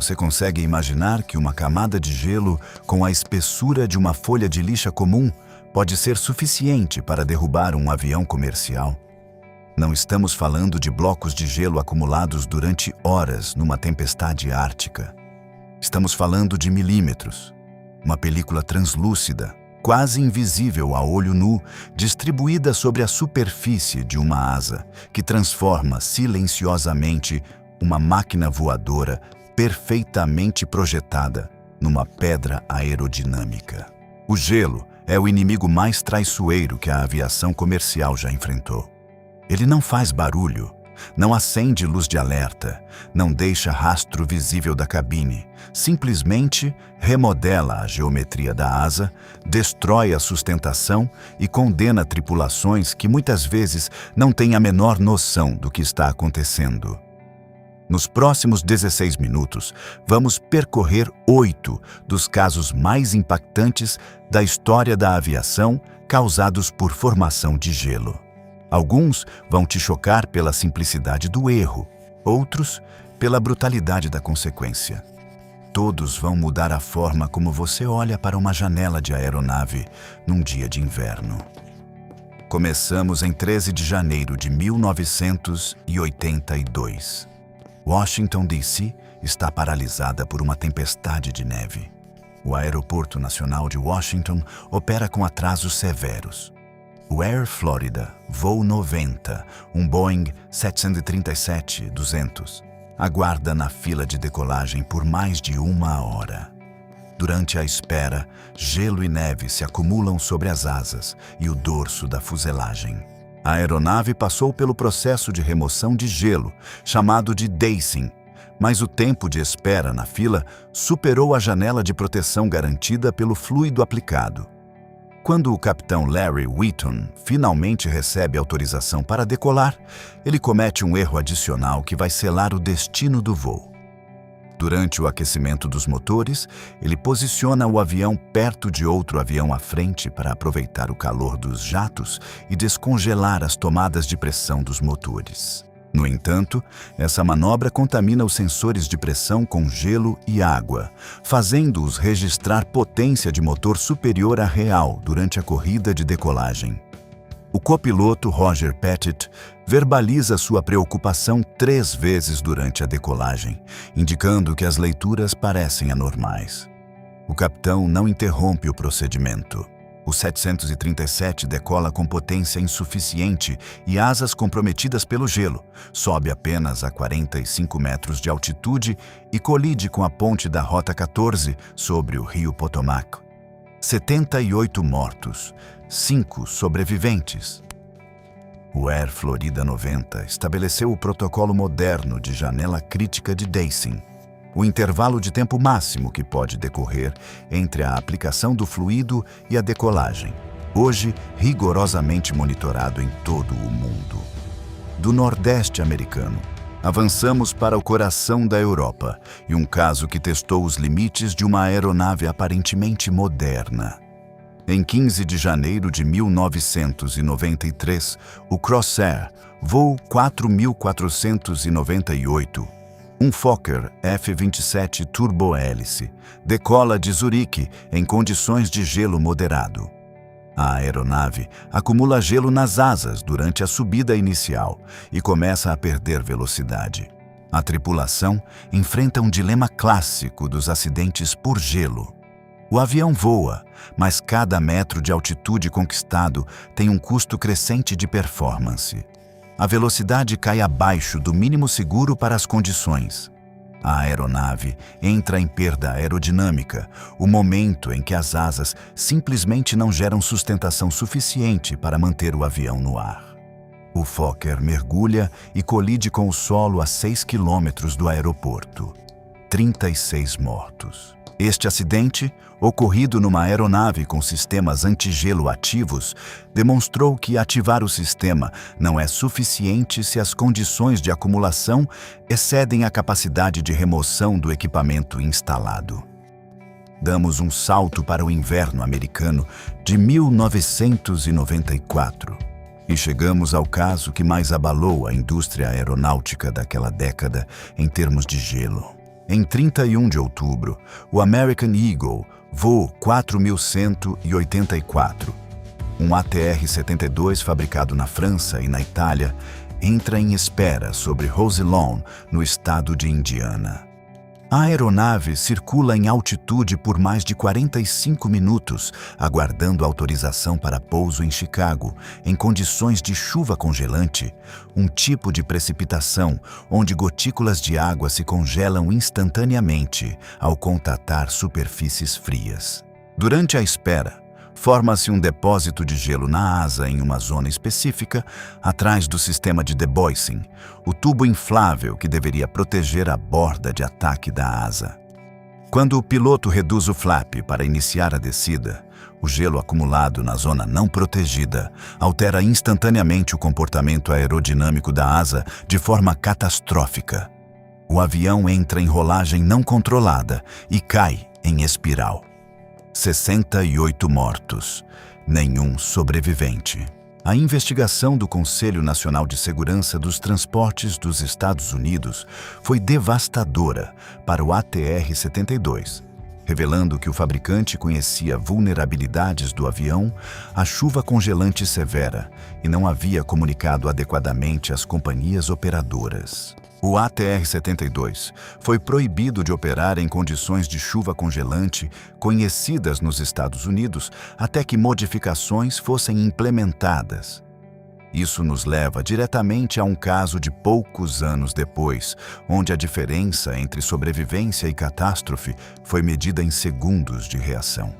Você consegue imaginar que uma camada de gelo com a espessura de uma folha de lixa comum pode ser suficiente para derrubar um avião comercial? Não estamos falando de blocos de gelo acumulados durante horas numa tempestade ártica. Estamos falando de milímetros. Uma película translúcida, quase invisível a olho nu, distribuída sobre a superfície de uma asa, que transforma silenciosamente uma máquina voadora perfeitamente projetada numa pedra aerodinâmica. O gelo é o inimigo mais traiçoeiro que a aviação comercial já enfrentou. Ele não faz barulho, não acende luz de alerta, não deixa rastro visível da cabine, simplesmente remodela a geometria da asa, destrói a sustentação e condena tripulações que muitas vezes não têm a menor noção do que está acontecendo. Nos próximos 16 minutos, vamos percorrer 8 dos casos mais impactantes da história da aviação causados por formação de gelo. Alguns vão te chocar pela simplicidade do erro, outros pela brutalidade da consequência. Todos vão mudar a forma como você olha para uma janela de aeronave num dia de inverno. Começamos em 13 de janeiro de 1982. Washington, D.C. está paralisada por uma tempestade de neve. O Aeroporto Nacional de Washington opera com atrasos severos. O Air Florida, voo 90, um Boeing 737-200, aguarda na fila de decolagem por mais de 1 hora. Durante a espera, gelo e neve se acumulam sobre as asas e o dorso da fuselagem. A aeronave passou pelo processo de remoção de gelo, chamado de dicing, mas o tempo de espera na fila superou a janela de proteção garantida pelo fluido aplicado. Quando o capitão Larry Whitton finalmente recebe autorização para decolar, ele comete um erro adicional que vai selar o destino do voo. Durante o aquecimento dos motores, ele posiciona o avião perto de outro avião à frente para aproveitar o calor dos jatos e descongelar as tomadas de pressão dos motores. No entanto, essa manobra contamina os sensores de pressão com gelo e água, fazendo-os registrar potência de motor superior à real durante a corrida de decolagem. O copiloto Roger Pettit verbaliza sua preocupação 3 vezes durante a decolagem, indicando que as leituras parecem anormais. O capitão não interrompe o procedimento. O 737 decola com potência insuficiente e asas comprometidas pelo gelo, sobe apenas a 45 metros de altitude e colide com a ponte da Rota 14 sobre o rio Potomac. 78 mortos, 5 sobreviventes. O Air Florida 90 estabeleceu o protocolo moderno de janela crítica de dicing, o intervalo de tempo máximo que pode decorrer entre a aplicação do fluido e a decolagem, hoje rigorosamente monitorado em todo o mundo. Do Nordeste americano, avançamos para o coração da Europa e um caso que testou os limites de uma aeronave aparentemente moderna. Em 15 de janeiro de 1993, o Crossair, voo 4498, um Fokker F-27 turbohélice, decola de Zurique em condições de gelo moderado. A aeronave acumula gelo nas asas durante a subida inicial e começa a perder velocidade. A tripulação enfrenta um dilema clássico dos acidentes por gelo. O avião voa, mas cada metro de altitude conquistado tem um custo crescente de performance. A velocidade cai abaixo do mínimo seguro para as condições. A aeronave entra em perda aerodinâmica, o momento em que as asas simplesmente não geram sustentação suficiente para manter o avião no ar. O Fokker mergulha e colide com o solo a 6 quilômetros do aeroporto. 36 mortos. Este acidente, ocorrido numa aeronave com sistemas antigelo ativos, demonstrou que ativar o sistema não é suficiente se as condições de acumulação excedem a capacidade de remoção do equipamento instalado. Damos um salto para o inverno americano de 1994 e chegamos ao caso que mais abalou a indústria aeronáutica daquela década em termos de gelo. Em 31 de outubro, o American Eagle, voo 4184, um ATR-72 fabricado na França e na Itália, entra em espera sobre Roselawn, no estado de Indiana. A aeronave circula em altitude por mais de 45 minutos, aguardando autorização para pouso em Chicago, em condições de chuva congelante, um tipo de precipitação onde gotículas de água se congelam instantaneamente ao contatar superfícies frias. Durante a espera, forma-se um depósito de gelo na asa em uma zona específica, atrás do sistema de deboicing, o tubo inflável que deveria proteger a borda de ataque da asa. Quando o piloto reduz o flap para iniciar a descida, o gelo acumulado na zona não protegida altera instantaneamente o comportamento aerodinâmico da asa de forma catastrófica. O avião entra em rolagem não controlada e cai em espiral. 68 mortos, nenhum sobrevivente. A investigação do Conselho Nacional de Segurança dos Transportes dos Estados Unidos foi devastadora para o ATR-72, revelando que o fabricante conhecia vulnerabilidades do avião, a chuva congelante severa e não havia comunicado adequadamente às companhias operadoras. O ATR-72 foi proibido de operar em condições de chuva congelante conhecidas nos Estados Unidos até que modificações fossem implementadas. Isso nos leva diretamente a um caso de poucos anos depois, onde a diferença entre sobrevivência e catástrofe foi medida em segundos de reação.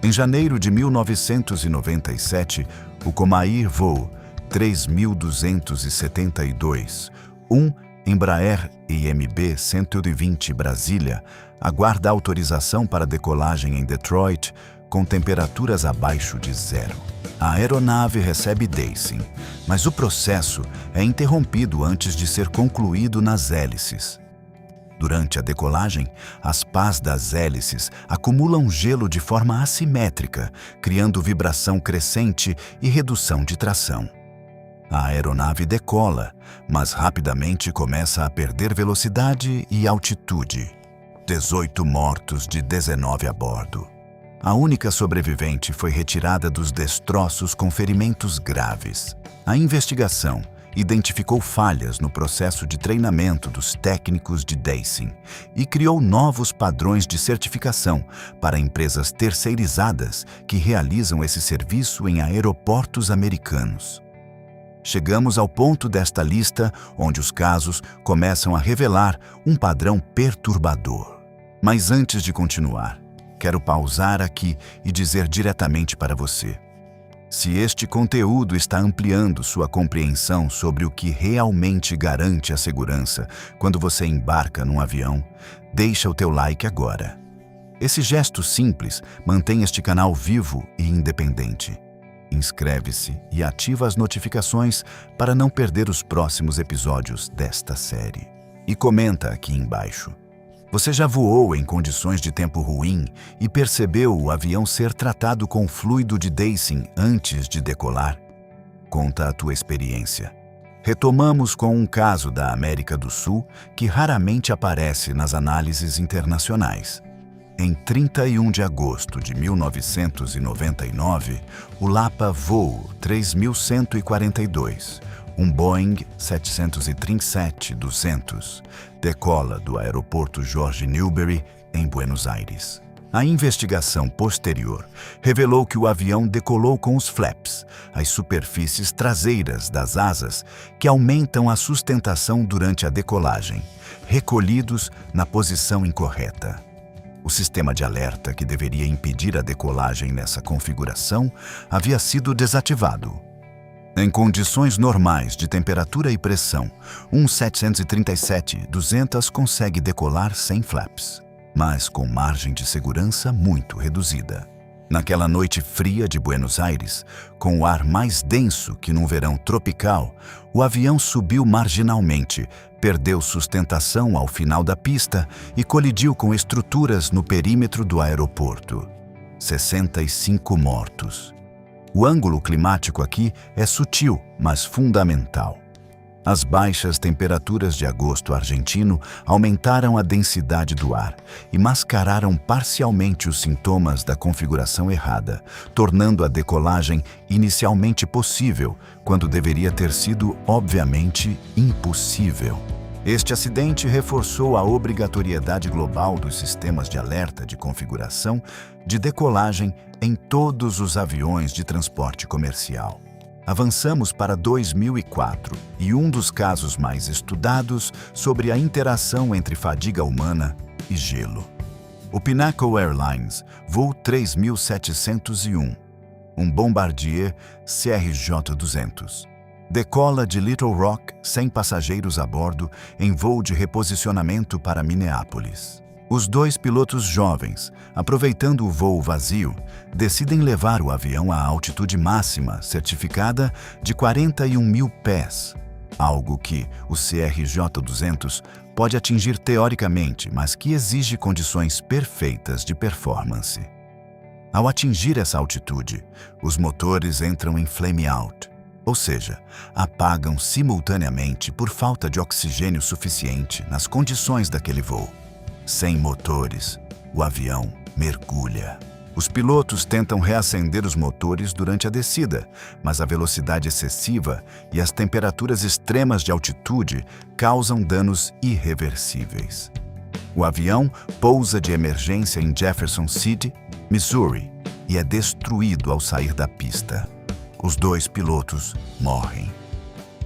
Em janeiro de 1997, o Comair Voo 3272, Embraer IMB 120 Brasília, aguarda autorização para decolagem em Detroit com temperaturas abaixo de zero. A aeronave recebe dacing, mas o processo é interrompido antes de ser concluído nas hélices. Durante a decolagem, as pás das hélices acumulam gelo de forma assimétrica, criando vibração crescente e redução de tração. A aeronave decola, mas rapidamente começa a perder velocidade e altitude. 18 mortos de 19 a bordo. A única sobrevivente foi retirada dos destroços com ferimentos graves. A investigação identificou falhas no processo de treinamento dos técnicos de dacing e criou novos padrões de certificação para empresas terceirizadas que realizam esse serviço em aeroportos americanos. Chegamos ao ponto desta lista onde os casos começam a revelar um padrão perturbador. Mas antes de continuar, quero pausar aqui e dizer diretamente para você: se este conteúdo está ampliando sua compreensão sobre o que realmente garante a segurança quando você embarca num avião, deixa o teu like agora. Esse gesto simples mantém este canal vivo e independente. Inscreve-se e ativa as notificações para não perder os próximos episódios desta série. E comenta aqui embaixo: você já voou em condições de tempo ruim e percebeu o avião ser tratado com fluido de dacing antes de decolar? Conta a tua experiência. Retomamos com um caso da América do Sul que raramente aparece nas análises internacionais. Em 31 de agosto de 1999, o Lapa Voo 3142, um Boeing 737-200, decola do aeroporto Jorge Newbery, em Buenos Aires. A investigação posterior revelou que o avião decolou com os flaps, as superfícies traseiras das asas, que aumentam a sustentação durante a decolagem, recolhidos na posição incorreta. O sistema de alerta que deveria impedir a decolagem nessa configuração havia sido desativado. Em condições normais de temperatura e pressão, um 737-200 consegue decolar sem flaps, mas com margem de segurança muito reduzida. Naquela noite fria de Buenos Aires, com o ar mais denso que num verão tropical, o avião subiu marginalmente, perdeu sustentação ao final da pista e colidiu com estruturas no perímetro do aeroporto. 65 mortos. O ângulo climático aqui é sutil, mas fundamental. As baixas temperaturas de agosto argentino aumentaram a densidade do ar e mascararam parcialmente os sintomas da configuração errada, tornando a decolagem inicialmente possível, quando deveria ter sido, obviamente, impossível. Este acidente reforçou a obrigatoriedade global dos sistemas de alerta de configuração de decolagem em todos os aviões de transporte comercial. Avançamos para 2004 e um dos casos mais estudados sobre a interação entre fadiga humana e gelo. O Pinnacle Airlines, voo 3701, um Bombardier CRJ-200. Decola de Little Rock sem passageiros a bordo em voo de reposicionamento para Minneapolis. Os dois pilotos jovens, aproveitando o voo vazio, decidem levar o avião à altitude máxima certificada de 41 mil pés, algo que o CRJ-200 pode atingir teoricamente, mas que exige condições perfeitas de performance. Ao atingir essa altitude, os motores entram em flame out, ou seja, apagam simultaneamente por falta de oxigênio suficiente nas condições daquele voo. Sem motores, o avião mergulha. Os pilotos tentam reacender os motores durante a descida, mas a velocidade excessiva e as temperaturas extremas de altitude causam danos irreversíveis. O avião pousa de emergência em Jefferson City, Missouri, e é destruído ao sair da pista. Os dois pilotos morrem.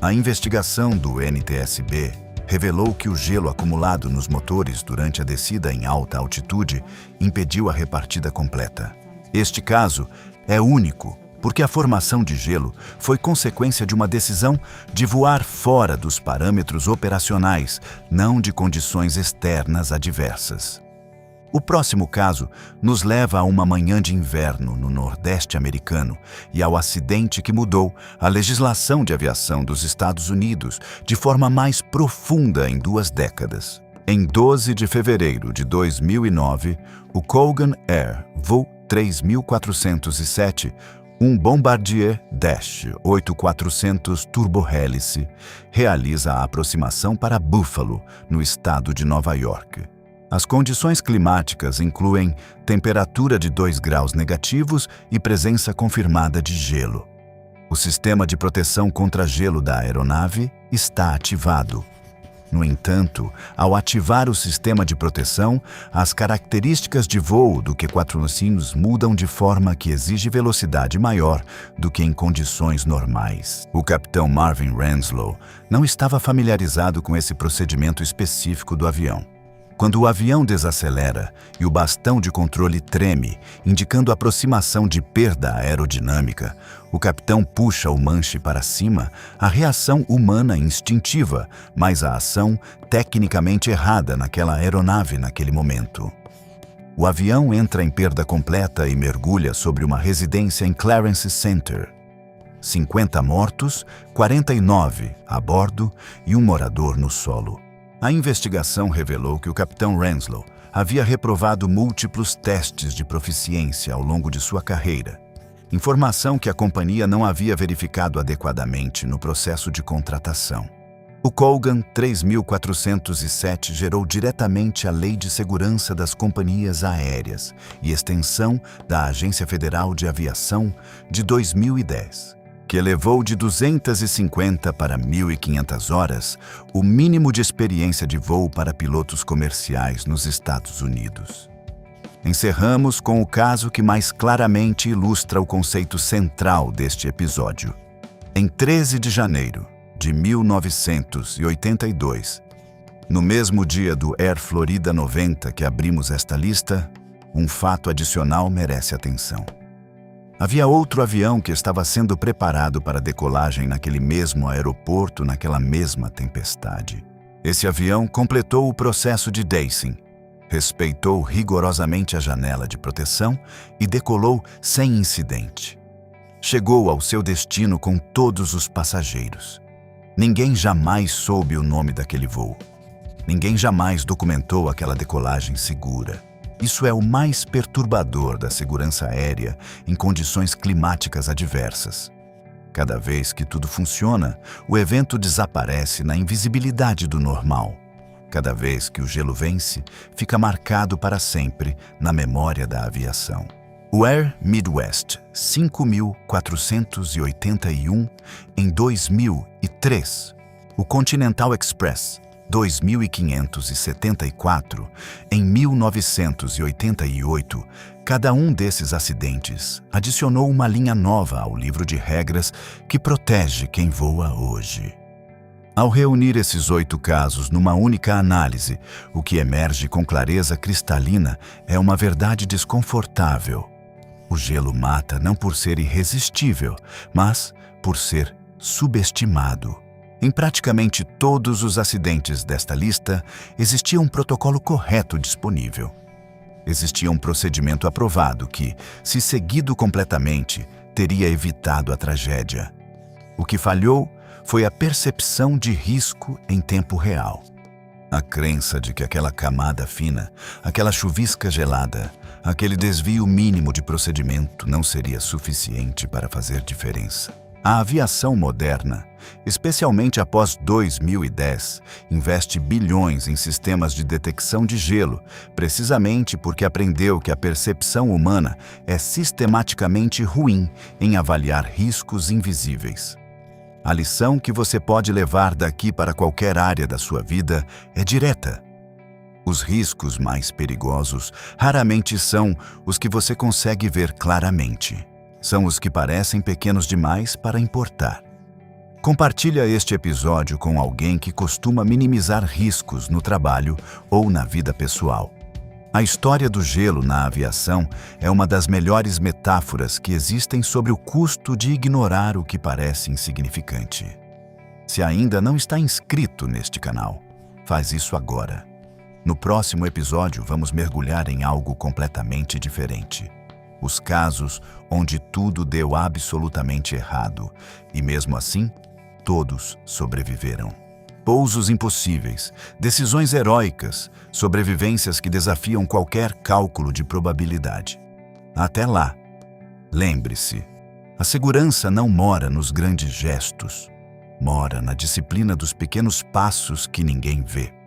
A investigação do NTSB revelou que o gelo acumulado nos motores durante a descida em alta altitude impediu a repartida completa. Este caso é único porque a formação de gelo foi consequência de uma decisão de voar fora dos parâmetros operacionais, não de condições externas adversas. O próximo caso nos leva a uma manhã de inverno no Nordeste americano e ao acidente que mudou a legislação de aviação dos Estados Unidos de forma mais profunda em 2 décadas. Em 12 de fevereiro de 2009, o Colgan Air, voo 3407, um Bombardier Dash 8400 turbohélice, realiza a aproximação para Buffalo, no estado de Nova York. As condições climáticas incluem temperatura de 2 graus negativos e presença confirmada de gelo. O sistema de proteção contra gelo da aeronave está ativado. No entanto, ao ativar o sistema de proteção, as características de voo do Q-400 mudam de forma que exige velocidade maior do que em condições normais. O capitão Marvin Renslow não estava familiarizado com esse procedimento específico do avião. Quando o avião desacelera e o bastão de controle treme, indicando aproximação de perda aerodinâmica, o capitão puxa o manche para cima, a reação humana instintiva, mas a ação tecnicamente errada naquela aeronave naquele momento. O avião entra em perda completa e mergulha sobre uma residência em Clarence Center. 50 mortos, 49 a bordo e um morador no solo. A investigação revelou que o capitão Renslow havia reprovado múltiplos testes de proficiência ao longo de sua carreira, informação que a companhia não havia verificado adequadamente no processo de contratação. O Colgan 3407 gerou diretamente a Lei de Segurança das Companhias Aéreas e extensão da Agência Federal de Aviação de 2010. Que elevou de 250 para 1.500 horas o mínimo de experiência de voo para pilotos comerciais nos Estados Unidos. Encerramos com o caso que mais claramente ilustra o conceito central deste episódio. Em 13 de janeiro de 1982, no mesmo dia do Air Florida 90 que abrimos esta lista, um fato adicional merece atenção. Havia outro avião que estava sendo preparado para decolagem naquele mesmo aeroporto, naquela mesma tempestade. Esse avião completou o processo de dacing, respeitou rigorosamente a janela de proteção e decolou sem incidente. Chegou ao seu destino com todos os passageiros. Ninguém jamais soube o nome daquele voo. Ninguém jamais documentou aquela decolagem segura. Isso é o mais perturbador da segurança aérea em condições climáticas adversas. Cada vez que tudo funciona, o evento desaparece na invisibilidade do normal. Cada vez que o gelo vence, fica marcado para sempre na memória da aviação. O Air Midwest 5481 em 2003, o Continental Express 2574 em 1988, cada um desses acidentes adicionou uma linha nova ao livro de regras que protege quem voa hoje. Ao reunir esses 8 casos numa única análise, o que emerge com clareza cristalina é uma verdade desconfortável. O gelo mata não por ser irresistível, mas por ser subestimado. Em praticamente todos os acidentes desta lista, existia um protocolo correto disponível. Existia um procedimento aprovado que, se seguido completamente, teria evitado a tragédia. O que falhou foi a percepção de risco em tempo real. A crença de que aquela camada fina, aquela chuvisca gelada, aquele desvio mínimo de procedimento não seria suficiente para fazer diferença. A aviação moderna, especialmente após 2010, investe bilhões em sistemas de detecção de gelo, precisamente porque aprendeu que a percepção humana é sistematicamente ruim em avaliar riscos invisíveis. A lição que você pode levar daqui para qualquer área da sua vida é direta. Os riscos mais perigosos raramente são os que você consegue ver claramente. São os que parecem pequenos demais para importar. Compartilha este episódio com alguém que costuma minimizar riscos no trabalho ou na vida pessoal. A história do gelo na aviação é uma das melhores metáforas que existem sobre o custo de ignorar o que parece insignificante. Se ainda não está inscrito neste canal, faz isso agora. No próximo episódio, vamos mergulhar em algo completamente diferente. Os casos onde tudo deu absolutamente errado e, mesmo assim, todos sobreviveram. Pousos impossíveis, decisões heróicas, sobrevivências que desafiam qualquer cálculo de probabilidade. Até lá, lembre-se, a segurança não mora nos grandes gestos, mora na disciplina dos pequenos passos que ninguém vê.